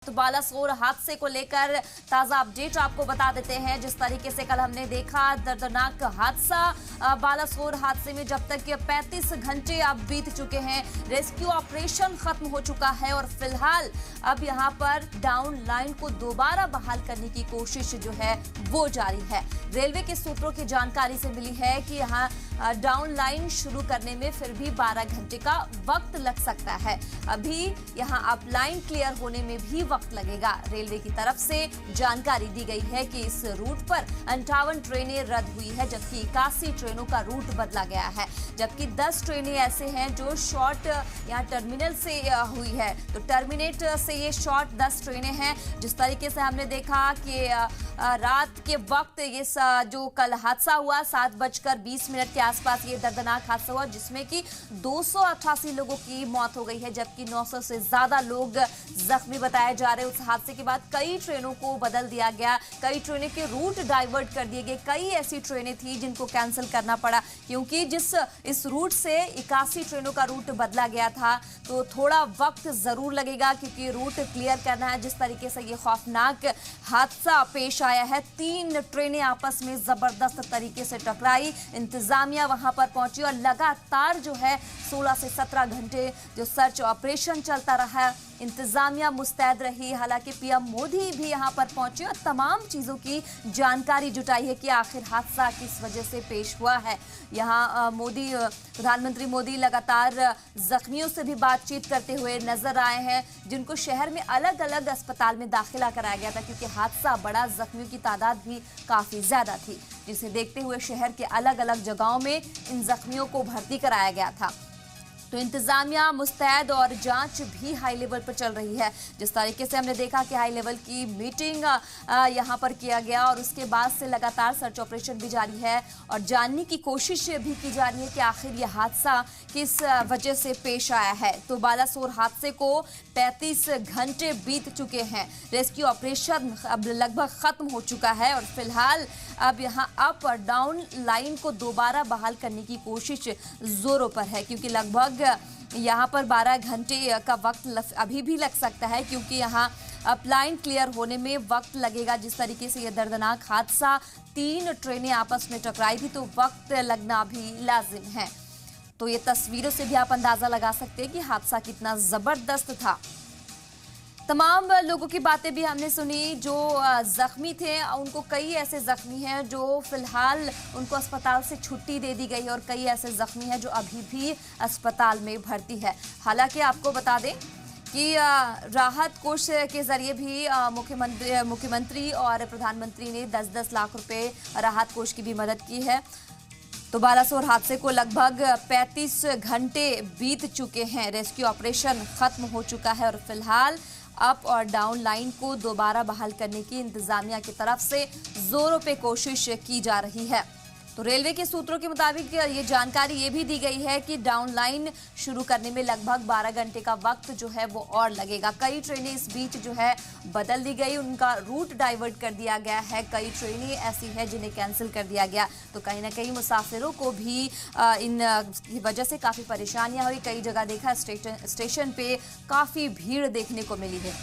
तो बालासोर हादसे को लेकर ताजा अपडेट आपको बता देते हैं। जिस तरीके से कल हमने देखा दर्दनाक हादसा बालासोर हादसे में जब तक 35 घंटे अब बीत चुके हैं, रेस्क्यू ऑपरेशन खत्म हो चुका है और फिलहाल अब यहां पर डाउन लाइन को दोबारा बहाल करने की कोशिश जो है वो जारी है। रेलवे के सूत्रों की जानकारी से मिली है कि यहां डाउन लाइन शुरू करने में फिर भी 12 घंटे का वक्त लग सकता है। अभी यहां अप लाइन क्लियर होने में भी वक्त लगेगा। रेलवे की तरफ से जानकारी दी गई है कि इस रूट पर 58 ट्रेनें रद्द हुई है, जबकि 81 ट्रेनों का रूट बदला गया है, जबकि 10 ट्रेनें ऐसे हैं जो शॉर्ट यहाँ टर्मिनल से हुई है। तो टर्मिनेट से ये शॉर्ट 10 ट्रेनें हैं। जिस तरीके से हमने देखा कि रात के वक्त ये जो कल हादसा हुआ 7:20 के आसपास ये दर्दनाक हादसा हुआ, जिसमें कि 288 लोगों की मौत हो गई है, जबकि 900 से ज्यादा लोग जख्मी बताए जा रहे हैं। उस हादसे के बाद कई ट्रेनों को बदल दिया गया, कई ट्रेनों के रूट डाइवर्ट कर दिए गए, कई ऐसी ट्रेनें थी जिनको कैंसिल करना पड़ा, क्योंकि इस रूट से 81 ट्रेनों का रूट बदला गया था। तो थोड़ा वक्त जरूर लगेगा क्योंकि रूट क्लियर करना है। जिस तरीके से ये खौफनाक हादसा पेश आया है, 3 ट्रेनें आपस में जबरदस्त तरीके से टकराई, इंतजामिया वहां पर पहुंची और लगातार जो है 16 से 17 घंटे जो सर्च ऑपरेशन चलता रहा, इंतजामिया मुस्तैद रही। हालांकि पीएम मोदी भी यहां पर पहुंचे और तमाम चीजों की जानकारी जुटाई है कि आखिर हादसा किस वजह से पेश हुआ है। यहां प्रधानमंत्री मोदी लगातार जख्मियों से भी बातचीत करते हुए नजर आए हैं, जिनको शहर में अलग अलग अस्पताल में दाखिला कराया गया था, क्योंकि हादसा बड़ा, जख्मियों की तादाद भी काफी ज्यादा थी, जिसे देखते हुए शहर के अलग अलग जगहों में इन जख्मियों को भर्ती कराया गया था। तो इंतजामिया मुस्तैद और जांच भी हाई लेवल पर चल रही है। जिस तरीके से हमने देखा कि हाई लेवल की मीटिंग यहां पर किया गया और उसके बाद से लगातार सर्च ऑपरेशन भी जारी है और जानने की कोशिश भी की जा रही है कि आखिर यह हादसा किस वजह से पेश आया है। तो बालासोर हादसे को 35 घंटे बीत चुके हैं, रेस्क्यू ऑपरेशन अब लगभग खत्म हो चुका है और फिलहाल अब यहां अप और डाउन लाइन को दोबारा बहाल करने की कोशिश जोरों पर है, क्योंकि लगभग यहाँ पर 12 घंटे का वक्त अभी भी लग सकता है, क्योंकि यहाँ अप लाइन क्लियर होने में वक्त लगेगा। जिस तरीके से यह दर्दनाक हादसा 3 ट्रेनें आपस में टकराई थी, तो वक्त लगना भी लाजिम है। तो ये तस्वीरों से भी आप अंदाजा लगा सकते हैं कि हादसा कितना जबरदस्त था। तमाम लोगों की बातें भी हमने सुनी जो जख्मी थे, उनको कई ऐसे जख्मी हैं जो फिलहाल उनको अस्पताल से छुट्टी दे दी गई और कई ऐसे जख्मी हैं जो अभी भी अस्पताल में भर्ती है। हालांकि आपको बता दें कि राहत कोष के जरिए भी मुख्यमंत्री और प्रधानमंत्री ने 10-10 लाख रुपए राहत कोष की भी मदद की है। तो बालासोर हादसे को लगभग 35 घंटे बीत चुके हैं, रेस्क्यू ऑपरेशन खत्म हो चुका है और फिलहाल अप और डाउन लाइन को दोबारा बहाल करने की इंतजामिया की तरफ से जोरों पे कोशिश की जा रही है। तो रेलवे के सूत्रों के मुताबिक ये जानकारी ये भी दी गई है कि डाउन लाइन शुरू करने में लगभग 12 घंटे का वक्त जो है वो और लगेगा। कई ट्रेनें इस बीच जो है बदल दी गई, उनका रूट डाइवर्ट कर दिया गया है, कई ट्रेनें ऐसी हैं जिन्हें कैंसिल कर दिया गया। तो कहीं ना कहीं मुसाफिरों को भी इन वजह से काफ़ी परेशानियां हुई। कई जगह देखा स्टेशन पे काफ़ी भीड़ देखने को मिली है।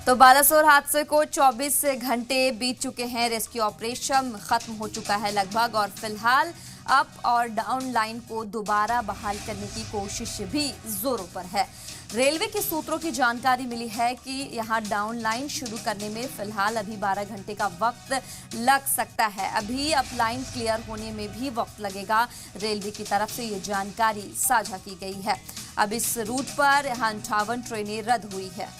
तो बालासोर हादसे को 24 घंटे बीत चुके हैं, रेस्क्यू ऑपरेशन खत्म हो चुका है लगभग और फिलहाल अप और डाउन लाइन को दोबारा बहाल करने की कोशिश भी जोरों पर है। रेलवे के सूत्रों की जानकारी मिली है कि यहां डाउन लाइन शुरू करने में फिलहाल अभी 12 घंटे का वक्त लग सकता है। अभी अप लाइन क्लियर होने में भी वक्त लगेगा। रेलवे की तरफ से ये जानकारी साझा की गई है। अब इस रूट पर 58 ट्रेनें रद्द हुई है।